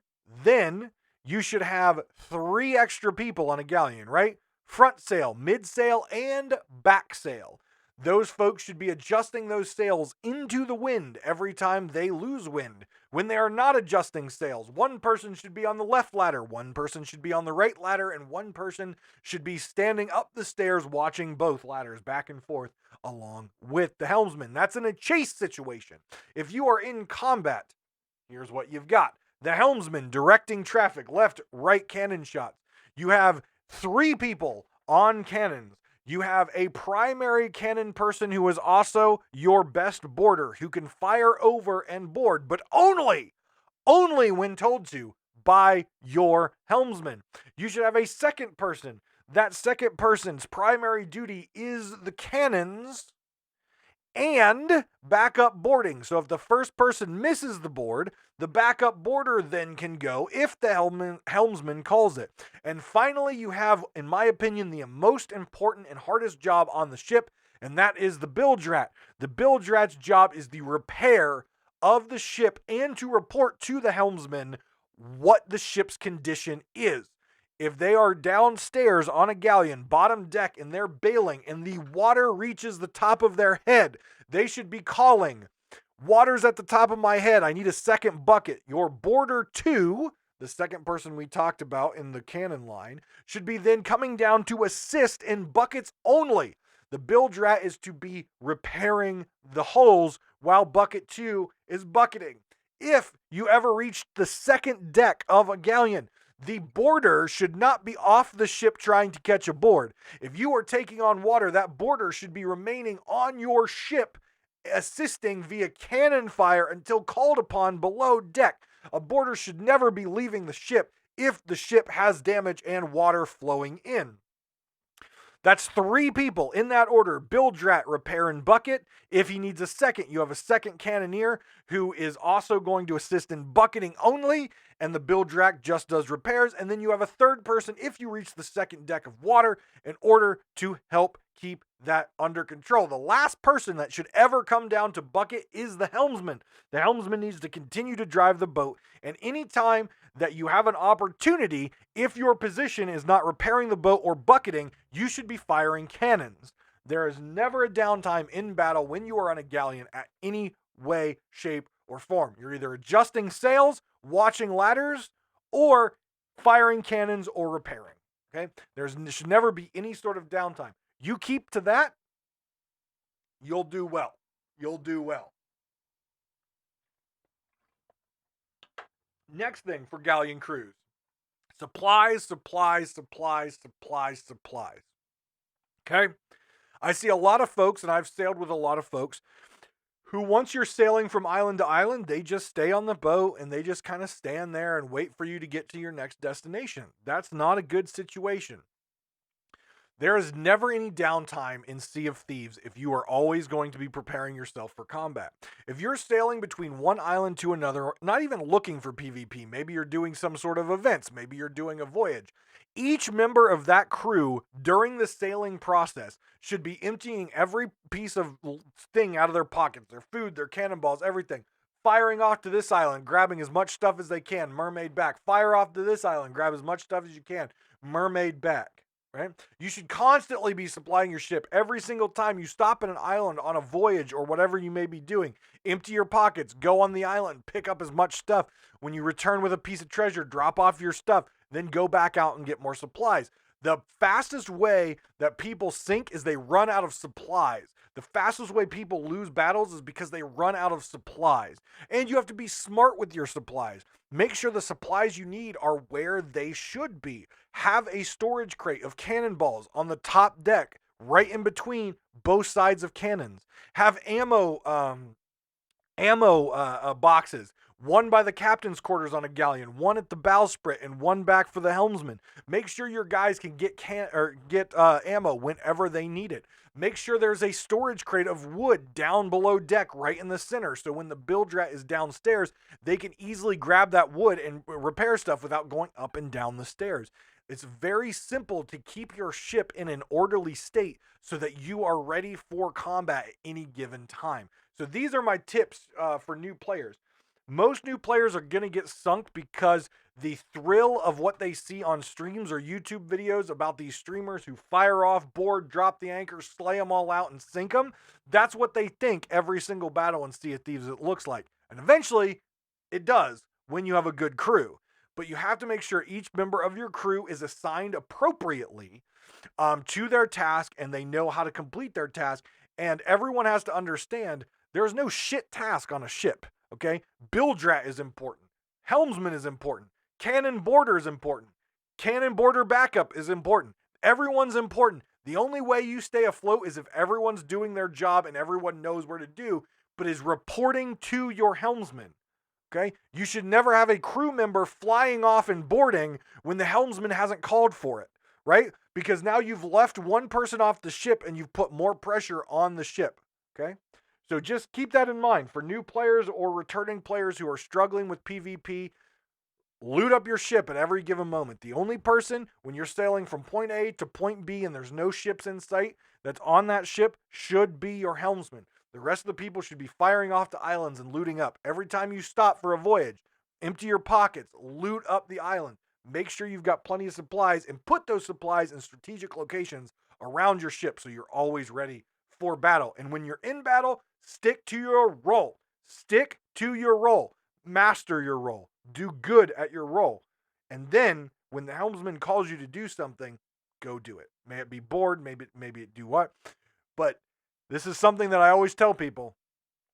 A: you should have 3 extra people on a galleon, right? Front sail, mid sail, and back sail. Those folks should be adjusting those sails into the wind every time they lose wind. When they are not adjusting sails, one person should be on the left ladder, one person should be on the right ladder, and one person should be standing up the stairs watching both ladders back and forth along with the helmsman. That's in a chase situation. If you are in combat, here's what you've got. The helmsman directing traffic, left, right cannon shots. You have 3 people on cannons. You have a primary cannon person who is also your best boarder, who can fire over and board, but only when told to by your helmsman. You should have a second person. That second person's primary duty is the cannons and backup boarding. So if the first person misses the board, the backup boarder then can go if the helmsman calls it. And finally, you have, in my opinion, the most important and hardest job on the ship, and that is the bilge rat. The bilge rat's job is the repair of the ship and to report to the helmsman what the ship's condition is. If they are downstairs on a galleon, bottom deck, and they're bailing and the water reaches the top of their head, they should be calling, "Water's at the top of my head. I need a second bucket." Your boarder 2, the second person we talked about in the cannon line, should be then coming down to assist in buckets only. The bilge rat is to be repairing the holes while bucket 2 is bucketing. If you ever reach the second deck of a galleon, the boarder should not be off the ship trying to catch a board. If you are taking on water, that boarder should be remaining on your ship, assisting via cannon fire until called upon below deck. A boarder should never be leaving the ship if the ship has damage and water flowing in. That's 3 people in that order: bilge rat, repair, and bucket. If he needs a second, you have a second cannoneer who is also going to assist in bucketing only, and the bilge rat just does repairs. And then you have a third person if you reach the second deck of water in order to help keep that under control. The last person that should ever come down to bucket is the helmsman. The helmsman needs to continue to drive the boat, and anytime that you have an opportunity, if your position is not repairing the boat or bucketing, you should be firing cannons. There is never a downtime in battle when you are on a galleon at any way, shape, or form. You're either adjusting sails, watching ladders, or firing cannons or repairing. Okay? There should never be any sort of downtime. You keep to that, you'll do well. You'll do well. Next thing for galleon crews: supplies, supplies, supplies, supplies, supplies. Okay? I see a lot of folks, and I've sailed with a lot of folks, who once you're sailing from island to island, they just stay on the boat and they just kind of stand there and wait for you to get to your next destination. That's not a good situation. There is never any downtime in Sea of Thieves if you are always going to be preparing yourself for combat. If you're sailing between one island to another, not even looking for PvP, maybe you're doing some sort of events, maybe you're doing a voyage, each member of that crew during the sailing process should be emptying every piece of thing out of their pockets, their food, their cannonballs, everything. Firing off to this island, grabbing as much stuff as they can, mermaid back. Fire off to this island, grab as much stuff as you can, mermaid back. Right? You should constantly be supplying your ship every single time you stop in an island on a voyage or whatever you may be doing. Empty your pockets, go on the island, pick up as much stuff. When you return with a piece of treasure, drop off your stuff, then go back out and get more supplies. The fastest way that people sink is they run out of supplies. The fastest way people lose battles is because they run out of supplies. And you have to be smart with your supplies. Make sure the supplies you need are where they should be. Have a storage crate of cannonballs on the top deck, right in between both sides of cannons. Have ammo boxes. One by the captain's quarters on a galleon, one at the bowsprit, and one back for the helmsman. Make sure your guys can get ammo whenever they need it. Make sure there's a storage crate of wood down below deck right in the center, so when the bilge rat is downstairs, they can easily grab that wood and repair stuff without going up and down the stairs. It's very simple to keep your ship in an orderly state so that you are ready for combat at any given time. So these are my tips for new players. Most new players are going to get sunk because the thrill of what they see on streams or YouTube videos about these streamers who fire off, board, drop the anchor, slay them all out, and sink them, that's what they think every single battle in Sea of Thieves it looks like. And eventually, it does when you have a good crew. But you have to make sure each member of your crew is assigned appropriately to their task, and they know how to complete their task. And everyone has to understand there's no shit task on a ship. Okay? Bilge rat is important. Helmsman is important. Cannon boarder is important. Cannon boarder backup is important. Everyone's important. The only way you stay afloat is if everyone's doing their job and everyone knows where to do, but is reporting to your helmsman. Okay? You should never have a crew member flying off and boarding when the helmsman hasn't called for it, right? Because now you've left one person off the ship and you've put more pressure on the ship, okay? So just keep that in mind for new players or returning players who are struggling with PvP. Loot up your ship at every given moment. The only person, when you're sailing from point A to point B and there's no ships in sight, that's on that ship should be your helmsman. The rest of the people should be firing off to islands and looting up. Every time you stop for a voyage, empty your pockets, loot up the island. make sure you've got plenty of supplies and put those supplies in strategic locations around your ship so you're always ready for battle. And when you're in battle, stick to your role. Stick to your role. Master your role. Do good at your role. And then when the helmsman calls you to do something, go do it. May it be bored, maybe it do what. But this is something that I always tell people.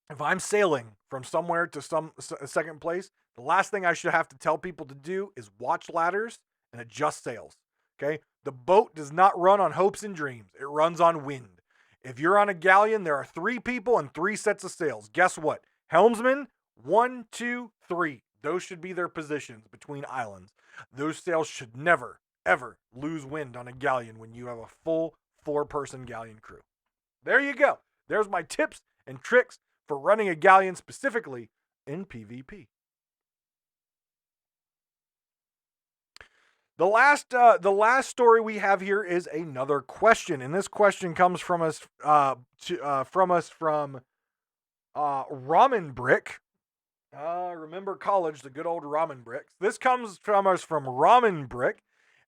A: If I'm sailing from somewhere to some second place, the last thing I should have to tell people to do is watch ladders and adjust sails. Okay? The boat does not run on hopes and dreams. It runs on wind. If you're on a galleon, there are 3 people and 3 sets of sails. Guess what? Helmsman, 1, 2, 3. Those should be their positions between islands. Those sails should never, ever lose wind on a galleon when you have a full 4-person galleon crew. There you go. There's my tips and tricks for running a galleon specifically in PvP. The last story we have here is another question, and this question comes from us from Ramen Brick. Remember college, the good old ramen bricks. This comes from us from Ramen Brick,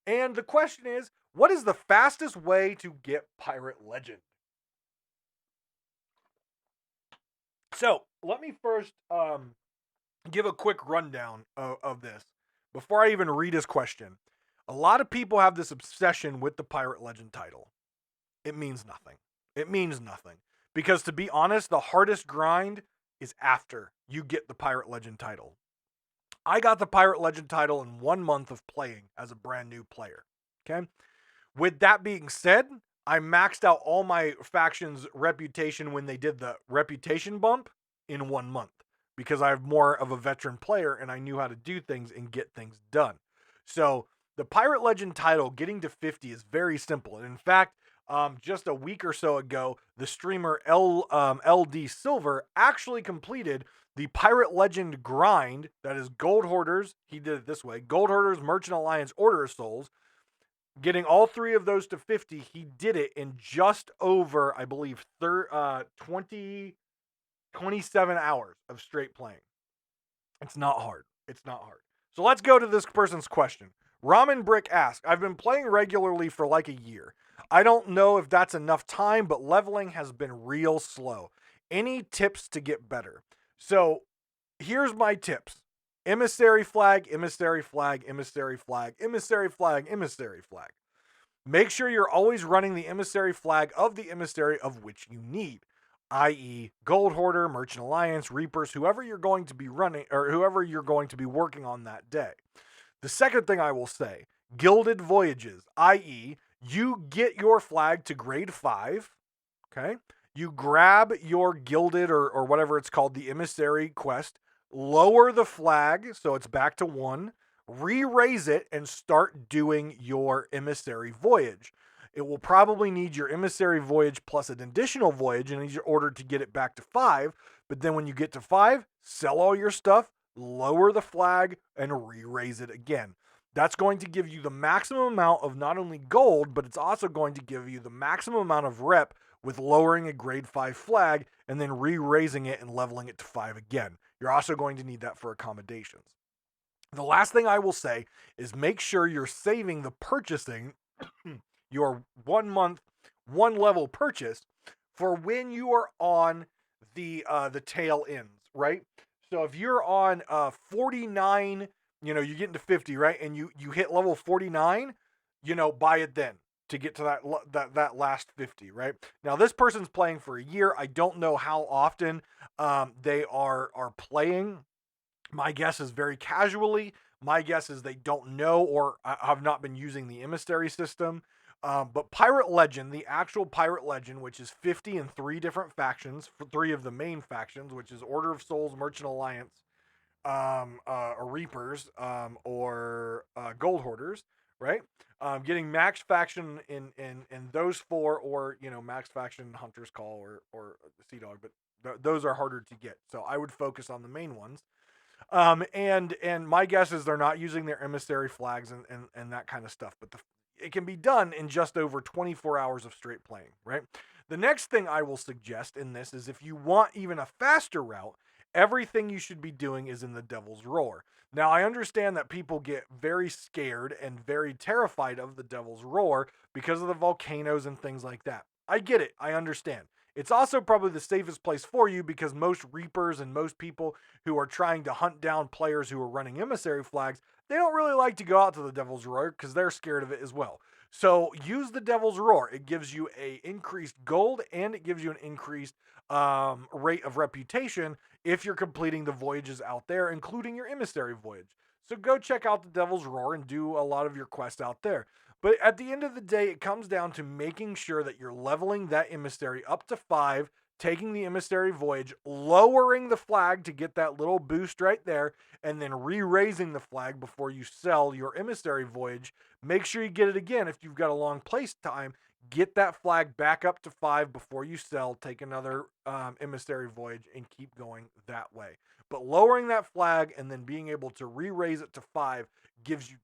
A: and the question is, what is the fastest way to get Pirate Legend? So let me first give a quick rundown of this before I even read his question. A lot of people have this obsession with the Pirate Legend title. It means nothing. It means nothing. Because to be honest, the hardest grind is after you get the Pirate Legend title. I got the Pirate Legend title in 1 month of playing as a brand new player. Okay? With that being said, I maxed out all my factions' reputation when they did the reputation bump in 1 month because I'm more of a veteran player and I knew how to do things and get things done. So the Pirate Legend title, getting to 50 is very simple. And in fact, just a week or so ago, the streamer LD Silver actually completed the Pirate Legend grind. That is Gold Hoarders. He did it this way. Gold Hoarders, Merchant Alliance, Order of Souls. Getting all 3 of those to 50, he did it in just over, I believe, 27 hours of straight playing. It's not hard. It's not hard. So let's go to this person's question. Ramen Brick asks, I've been playing regularly for like a year. I don't know if that's enough time, but leveling has been real slow. Any tips to get better? So here's my tips. Emissary flag, emissary flag, emissary flag, emissary flag, emissary flag. Make sure you're always running the emissary flag of the emissary of which you need, i.e. Gold Hoarder, Merchant Alliance, Reapers, whoever you're going to be running or whoever you're going to be working on that day. The second thing I will say, Gilded Voyages, i.e. you get your flag to grade 5, okay? You grab your gilded or whatever it's called, the emissary quest, lower the flag so it's back to 1, re-raise it, and start doing your emissary voyage. It will probably need your emissary voyage plus an additional voyage in order to get it back to 5, but then when you get to 5, sell all your stuff, lower the flag, and re-raise it again. That's going to give you the maximum amount of not only gold, but it's also going to give you the maximum amount of rep with lowering a grade 5 flag and then re-raising it and leveling it to 5 again. You're also going to need that for accommodations. The last thing I will say is make sure you're saving the purchasing, your 1 month, 1 level purchase for when you are on the tail ends, right? So if you're on 49, you get into 50, right? And you hit level 49, buy it then to get to that last 50, right? Now this person's playing for a year. I don't know how often they are playing. My guess is very casually. My guess is they don't know or have not been using the emissary system. But Pirate Legend, the actual Pirate Legend, which is 50 in 3 different factions, for 3 of the main factions, which is Order of Souls, Merchant Alliance, or Reapers, or Gold Hoarders, right? Getting max faction in those 4, or max faction Hunter's Call or Sea Dog, but those are harder to get. So I would focus on the main ones. And my guess is they're not using their emissary flags and that kind of stuff, but it can be done in just over 24 hours of straight playing, right? The next thing I will suggest in this is if you want even a faster route, everything you should be doing is in the Devil's Roar. Now, I understand that people get very scared and very terrified of the Devil's Roar because of the volcanoes and things like that. I get it. I understand. It's also probably the safest place for you because most reapers and most people who are trying to hunt down players who are running emissary flags, they don't really like to go out to the Devil's Roar because they're scared of it as well. So use the Devil's Roar. It gives you a increased gold and it gives you an increased rate of reputation if you're completing the voyages out there, including your emissary voyage. So go check out the Devil's Roar and do a lot of your quests out there. But at the end of the day, it comes down to making sure that you're leveling that emissary up to 5, taking the emissary voyage, lowering the flag to get that little boost right there, and then re-raising the flag before you sell your emissary voyage. Make sure you get it again if you've got a long place time. Get that flag back up to 5 before you sell, take another emissary voyage, and keep going that way. But lowering that flag and then being able to re-raise it to 5 gives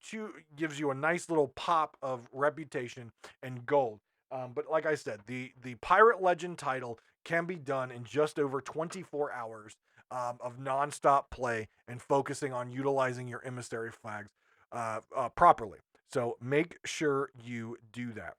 A: you a nice little pop of reputation and gold. But like I said, the Pirate Legend title can be done in just over 24 hours of nonstop play and focusing on utilizing your emissary flags properly. So make sure you do that.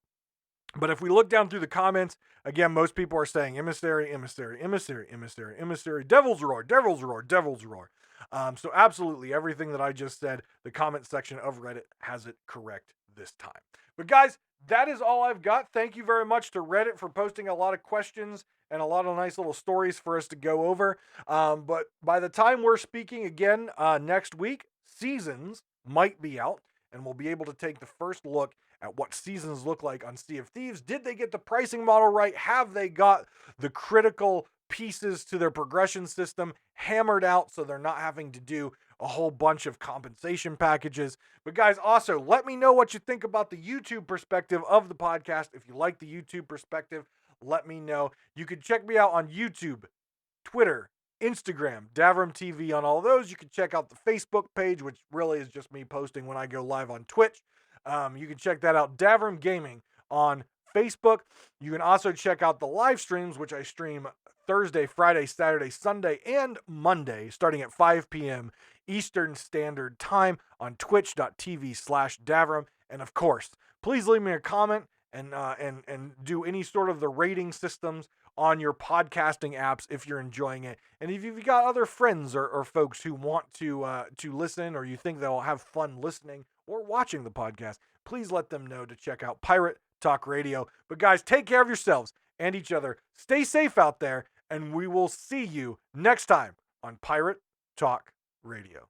A: But if we look down through the comments, again, most people are saying emissary, emissary, emissary, emissary, emissary, Devil's Roar, Devil's Roar, Devil's Roar. So absolutely everything that I just said, the comment section of Reddit has it correct this time. But guys, that is all I've got. Thank you very much to Reddit for posting a lot of questions and a lot of nice little stories for us to go over. But by the time we're speaking again next week, Seasons might be out, and we'll be able to take the first look at what Seasons look like on Sea of Thieves. Did they get the pricing model right? Have they got the critical pieces to their progression system hammered out so they're not having to do a whole bunch of compensation packages? But guys, also let me know what you think about the YouTube perspective of the podcast. If you like the YouTube perspective, let me know. You can check me out on YouTube, Twitter, Instagram, Davram TV on all those. You can check out the Facebook page, which really is just me posting when I go live on Twitch. You can check that out, Davram Gaming on Facebook. You can also check out the live streams, which I stream Thursday, Friday, Saturday, Sunday, and Monday, starting at 5 p.m. Eastern Standard Time on twitch.tv/Davram. And of course, please leave me a comment and do any sort of the rating systems on your podcasting apps if you're enjoying it. And if you've got other friends or folks who want to listen, or you think they'll have fun listening or watching the podcast, please let them know to check out Pirate Talk Radio. But guys, take care of yourselves and each other. Stay safe out there, and we will see you next time on Pirate Talk Radio.